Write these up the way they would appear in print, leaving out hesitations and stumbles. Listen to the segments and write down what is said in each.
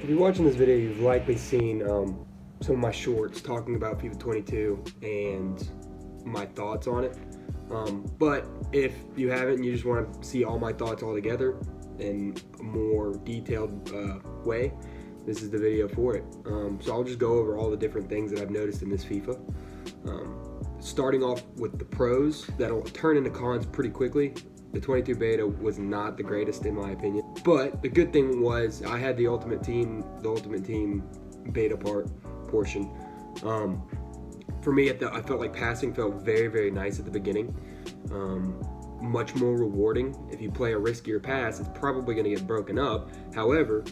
If you're watching this video, you've likely seen some of my shorts talking about FIFA 22 and my thoughts on it. But if you haven't and you just want to see all my thoughts all together in a more detailed way, this is the video for it. So I'll just go over all the different things that I've noticed in this FIFA. Starting off with the pros that'll turn into cons pretty quickly. The 22 beta was not the greatest in my opinion, but the good thing was I had the Ultimate Team beta portion. For me, I felt like passing felt very, very nice at the beginning. Much more rewarding. If you play a riskier pass, it's probably going to get broken up. However,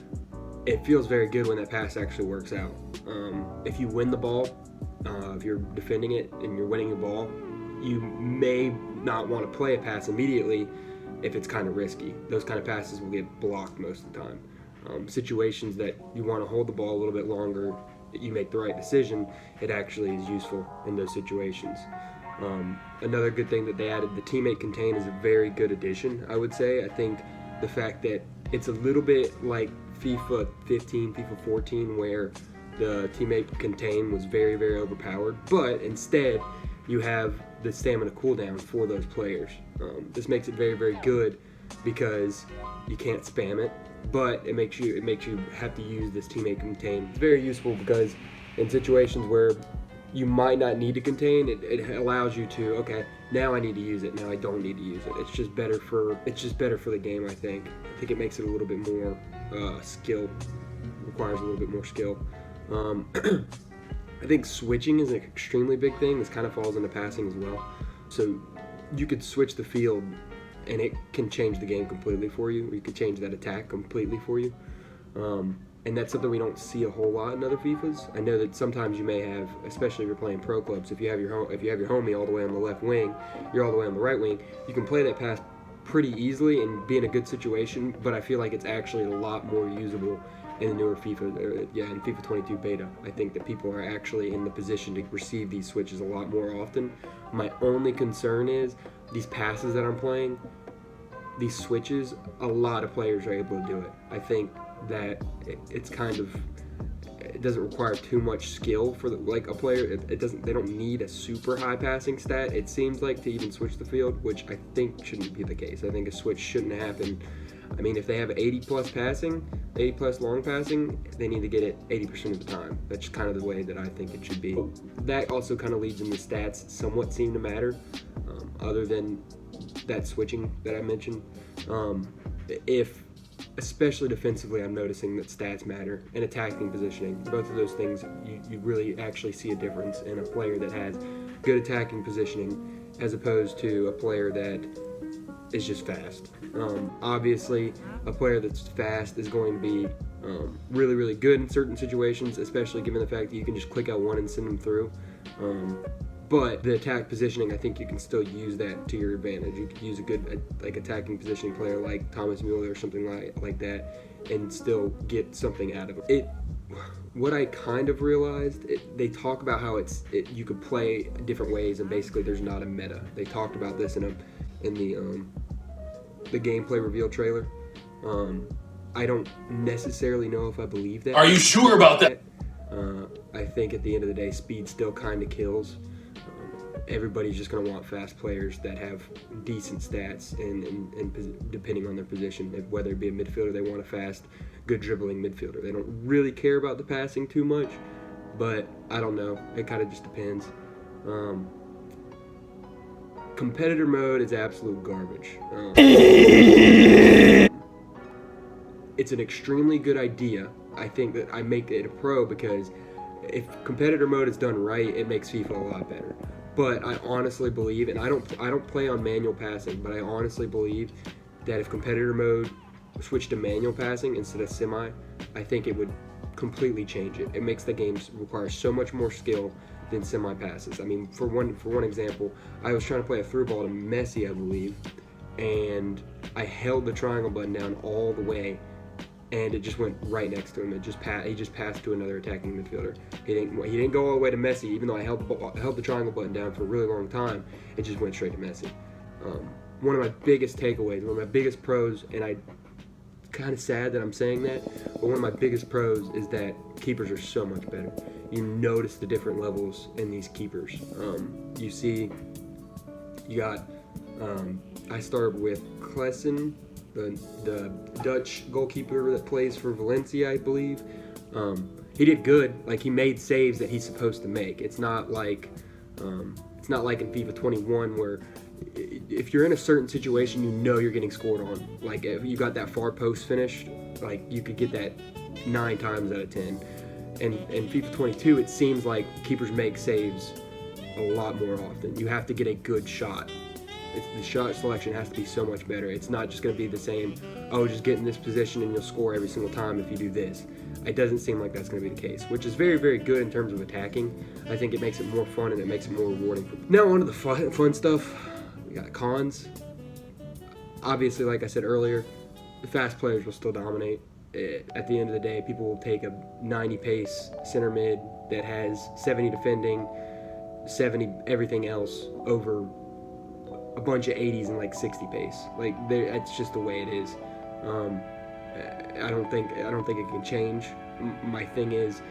it feels very good when that pass actually works out. If you win the ball, if you're defending it and you're winning the ball, you may not want to play a pass immediately if it's kind of risky. Those kind of passes will get blocked most of the time. Situations that you want to hold the ball a little bit longer, you make the right decision, it actually is useful in those situations. Another good thing that they added, the teammate contain, is a very good addition, I would say. I think the fact that it's a little bit like FIFA 15, FIFA 14, where the teammate contain was very, very overpowered, but instead you have the stamina cooldown for those players. This makes it very, very good because you can't spam it, but it makes you have to use this teammate contain. It's very useful because in situations where you might not need to contain, it allows you to, okay, now I need to use it, now I don't need to use it. It's just better for the game, I think. I think it makes it a little bit more skill, requires a little bit more skill. I think switching is an extremely big thing. This kind of falls into passing as well. So you could switch the field and it can change the game completely for you. You could change that attack completely for you. And that's something we don't see a whole lot in other FIFAs. I know that sometimes you may have, especially if you're playing pro clubs, if you have your homie all the way on the left wing, you're all the way on the right wing, you can play that pass pretty easily and be in a good situation, but I feel like it's actually a lot more usable in the newer FIFA, in FIFA 22 beta. I think that people are actually in the position to receive these switches a lot more often. My only concern is these passes that I'm playing, these switches, a lot of players are able to do it. I think that it doesn't require too much skill for a player. They don't need a super high passing stat, it seems like, to even switch the field, which I think shouldn't be the case. I think a switch shouldn't happen. I mean, if they have 80 plus long passing, they need to get it 80% of the time. That's kind of the way that I think it should be. That also kind of leads into stats somewhat seem to matter, other than that switching that I mentioned. Especially defensively, I'm noticing that stats matter, and attacking positioning. Both of those things, you really actually see a difference in a player that has good attacking positioning as opposed to a player that is just fast. Obviously, a player that's fast is going to be really, really good in certain situations, especially given the fact that you can just click L1 and send them through. But the attack positioning, I think you can still use that to your advantage. You could use a good attacking positioning player like Thomas Mueller or something like that and still get something out of it. What I kind of realized, they talk about how you could play different ways and basically there's not a meta. They talked about this in the gameplay reveal trailer. I don't necessarily know if I believe that. Are you sure about that? I think at the end of the day, speed still kind of kills. Everybody's just going to want fast players that have decent stats and depending on their position, whether it be a midfielder, they want a fast, good dribbling midfielder. They don't really care about the passing too much, but I don't know. It kind of just depends. Competitor mode is absolute garbage. It's an extremely good idea. I think that I make it a pro because if competitor mode is done right, it makes FIFA a lot better. But I honestly believe, and I don't play on manual passing, but I honestly believe that if competitor mode switched to manual passing instead of semi, I think it would completely change it. It makes the game require so much more skill than semi passes. I mean, for one example, I was trying to play a through ball to Messi, I believe, and I held the triangle button down all the way, and it just went right next to him. He just passed to another attacking midfielder. He didn't go all the way to Messi, even though I held the triangle button down for a really long time. It just went straight to Messi. One of my biggest takeaways, one of my biggest pros, and I kind of sad that I'm saying that, but one of my biggest pros is that keepers are so much better. You notice the different levels in these keepers. You see, you got, I started with Klesen, the Dutch goalkeeper that plays for Valencia, I believe. He did good. Like, he made saves that he's supposed to make. It's not like in FIFA 21 where if you're in a certain situation, you know you're getting scored on. Like, if you got that far post finish, like, you could get that 9 times out of 10. And in FIFA 22, it seems like keepers make saves a lot more often. You have to get a good shot. The shot selection has to be so much better. It's not just going to be the same, oh, just get in this position and you'll score every single time if you do this. It doesn't seem like that's going to be the case, which is very, very good in terms of attacking. I think it makes it more fun and it makes it more rewarding. Now on to the fun stuff. We got cons. Obviously, like I said earlier, the fast players will still dominate. At the end of the day, people will take a 90 pace center mid that has 70 defending, 70 everything else over a bunch of 80s and like 60 pace. Like, that's just the way it is. I don't think it can change. My thing is,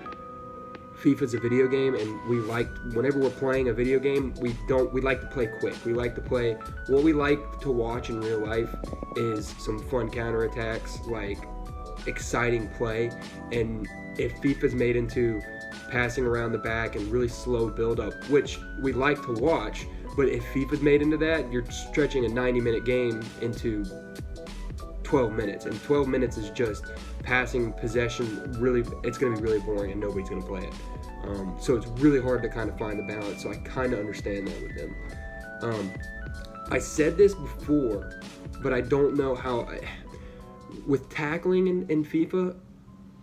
FIFA's a video game, and whenever we're playing a video game, we like to play quick. We like to play, what we like to watch in real life is some fun counterattacks, like exciting play. And if FIFA's made into passing around the back and really slow build up, which we like to watch, but if FIFA's made into that, you're stretching a 90-minute game into 12 minutes, and 12 minutes is just passing possession. Really, it's going to be really boring and nobody's going to play it. So it's really hard to kind of find the balance. So I kind of understand that with them. I said this before, but I don't know how. With tackling in FIFA,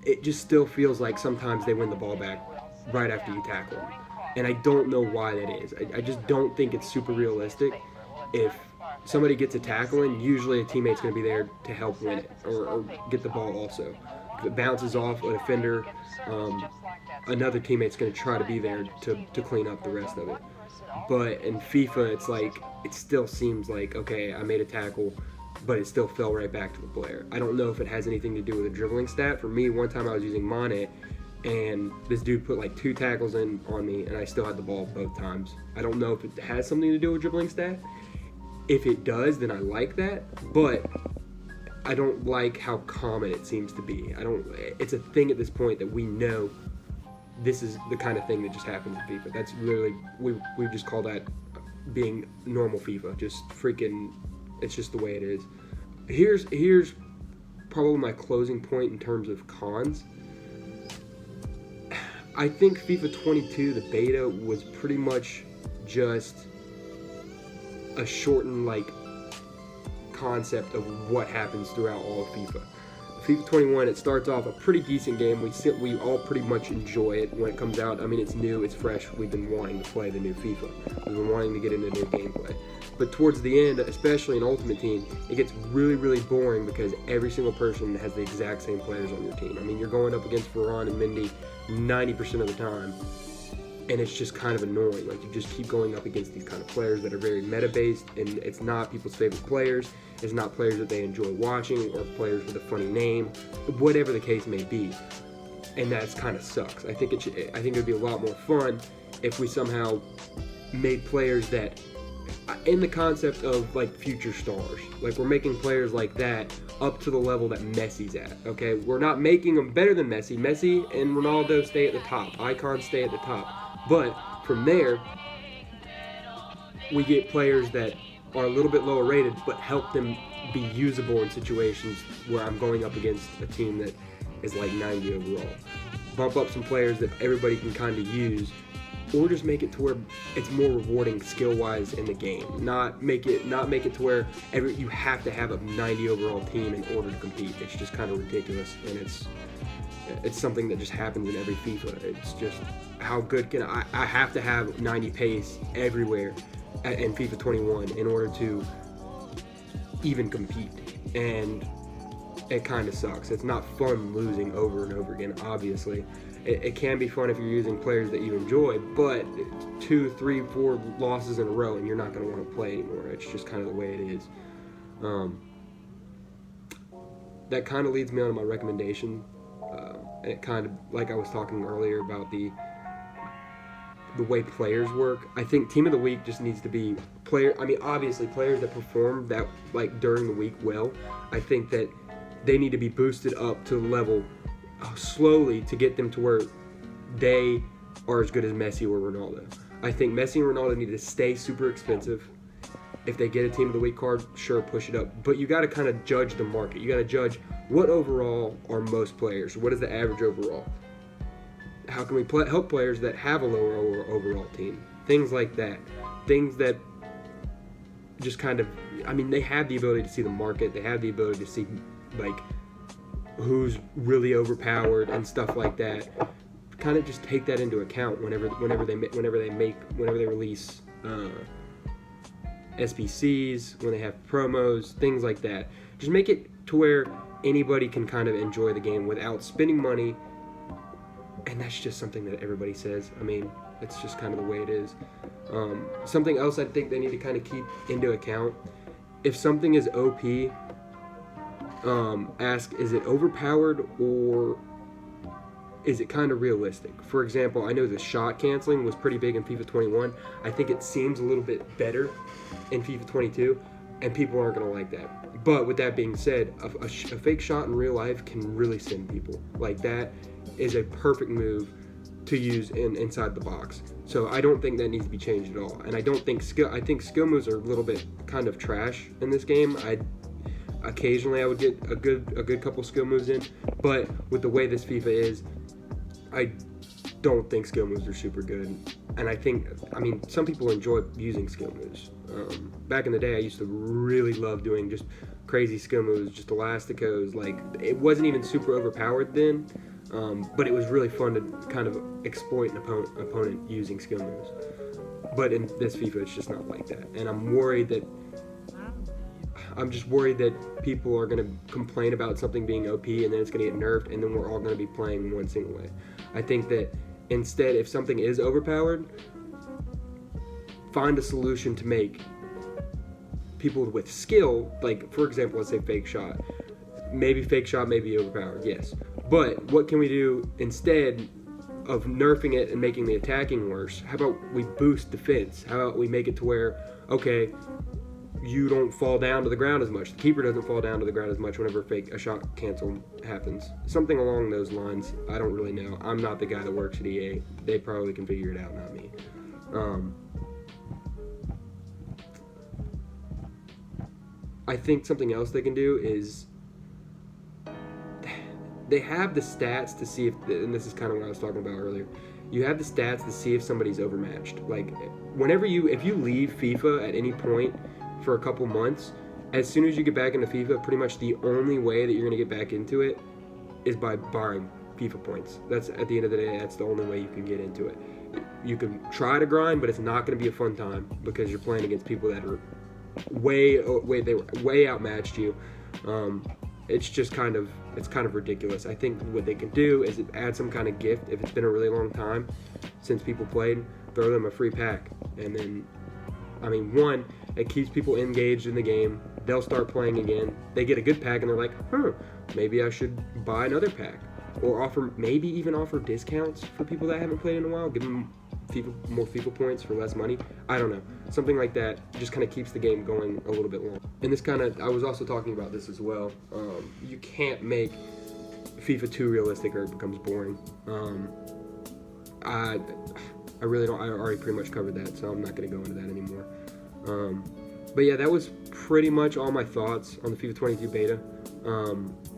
it just still feels like sometimes they win the ball back right after you tackle them. And I don't know why that is. I just don't think it's super realistic. If somebody gets a tackle in, usually a teammate's going to be there to help win it or get the ball also. If it bounces off a defender, another teammate's going to try to be there to clean up the rest of it. But in FIFA, it's like, it still seems like, okay, I made a tackle, but it still fell right back to the player. I don't know if it has anything to do with a dribbling stat. For me, one time I was using Mane, and this dude put like 2 tackles in on me, and I still had the ball both times. I don't know if it has something to do with dribbling stat. If it does, then I like that, but I don't like how common it seems to be. It's a thing at this point that we know this is the kind of thing that just happens in FIFA. That's literally, we just call that being normal FIFA. Just freaking, it's just the way it is. Here's probably my closing point in terms of cons. I think FIFA 22, the beta, was pretty much just a shortened concept of what happens throughout all of FIFA. FIFA 21, it starts off a pretty decent game. We all pretty much enjoy it when it comes out. I mean, it's new, it's fresh. We've been wanting to play the new FIFA. We've been wanting to get into new gameplay. But towards the end, especially in Ultimate Team, it gets really, really boring because every single person has the exact same players on your team. I mean, you're going up against Varane and Mendy 90% of the time, and it's just kind of annoying. Like, you just keep going up against these kind of players that are very meta-based, and it's not people's favorite players. It's not players that they enjoy watching or players with a funny name, whatever the case may be. And that kind of sucks. I think it would be a lot more fun if we somehow made players that, in the concept of like future stars, like we're making players like that up to the level that Messi's at. Okay, we're not making them better than Messi. Messi and Ronaldo stay at the top. Icons stay at the top. But from there, we get players that are a little bit lower rated, but help them be usable in situations where I'm going up against a team that is like 90 overall. Bump up some players that everybody can kind of use, or just make it to where it's more rewarding skill-wise in the game. Not make it to where you have to have a 90 overall team in order to compete. It's just kind of ridiculous, and it's something that just happens in every FIFA. It's just, how good can I have to have 90 pace everywhere in FIFA 21 in order to even compete, and it kind of sucks. It's not fun losing over and over again, obviously. It can be fun if you're using players that you enjoy, but 2, 3, 4 losses in a row and you're not going to want to play anymore. It's just kind of the way it is. that kind of leads me on to my recommendation. And it kind of, like I was talking earlier about the way players work. I think Team of the Week just needs to be obviously players that perform that like during the week well. I think that they need to be boosted up to the level slowly to get them to where they are as good as Messi or Ronaldo. I think Messi and Ronaldo need to stay super expensive. If they get a Team of the Week card, sure, push it up. But you got to kind of judge the market. You got to judge what overall are most players. What is the average overall? How can we help players that have a lower overall team? Things like that. Things that just kind of, they have the ability to see the market. They have the ability to see, like, who's really overpowered and stuff like that. Kind of just take that into account whenever they release SBCs, when they have promos, things like that. Just make it to where anybody can kind of enjoy the game without spending money. And that's just something that everybody says. It's just kind of the way it is. Something else I think they need to kind of keep into account. If something is OP, ask, is it overpowered or is it kind of realistic? For example, I know the shot canceling was pretty big in FIFA 21. I think it seems a little bit better in FIFA 22, and people aren't going to like that. But with that being said, a fake shot in real life can really send people. Like, that is a perfect move to use inside the box. So I don't think that needs to be changed at all. And I think skill moves are a little bit kind of trash in this game. Occasionally I would get a good couple skill moves in, but with the way this FIFA is, I don't think skill moves are super good. And I think, some people enjoy using skill moves. Back in the day, I used to really love doing just crazy skill moves, just elasticos. Like, it wasn't even super overpowered then, but it was really fun to kind of exploit an opponent using skill moves. But in this FIFA, it's just not like that. And I'm just worried that people are going to complain about something being OP and then it's going to get nerfed, and then we're all going to be playing one single way. I think that instead, if something is overpowered, find a solution to make people with skill, like, for example, let's say fake shot. Maybe fake shot may be overpowered, yes. But what can we do instead of nerfing it and making the attacking worse? How about we boost defense? How about we make it to where, okay, you don't fall down to the ground as much. The keeper doesn't fall down to the ground as much whenever a shot cancel happens. Something along those lines. I don't really know. I'm not the guy that works at EA. They probably can figure it out, not me. I think something else they can do is they have the stats to see and this is kind of what I was talking about earlier. You have the stats to see if somebody's overmatched. Like, if you leave FIFA at any point for a couple months, as soon as you get back into FIFA, pretty much the only way that you're going to get back into it is by buying FIFA points. That's, at the end of the day, that's the only way you can get into it. You can try to grind, but it's not going to be a fun time because you're playing against people that are way outmatched you. It's kind of ridiculous. I think what they can do is add some kind of gift if it's been a really long time since people played. Throw them a free pack, and then one, it keeps people engaged in the game. They'll start playing again. They get a good pack and they're like, maybe I should buy another pack. Or maybe even offer discounts for people that haven't played in a while. Give them more FIFA points for less money. I don't know. Something like that just kind of keeps the game going a little bit long. And I was also talking about this as well. You can't make FIFA too realistic or it becomes boring. I really don't. I already pretty much covered that, so I'm not going to go into that anymore. But yeah, that was pretty much all my thoughts on the FIFA 22 beta.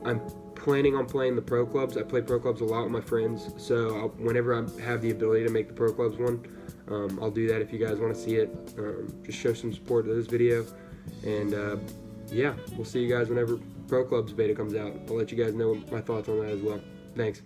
I'm planning on playing the pro clubs. I play pro clubs a lot with my friends, so whenever I have the ability to make the pro clubs one, I'll do that if you guys want to see it. Just show some support to this video, and yeah, we'll see you guys whenever pro clubs beta comes out. I'll let you guys know my thoughts on that as well. Thanks.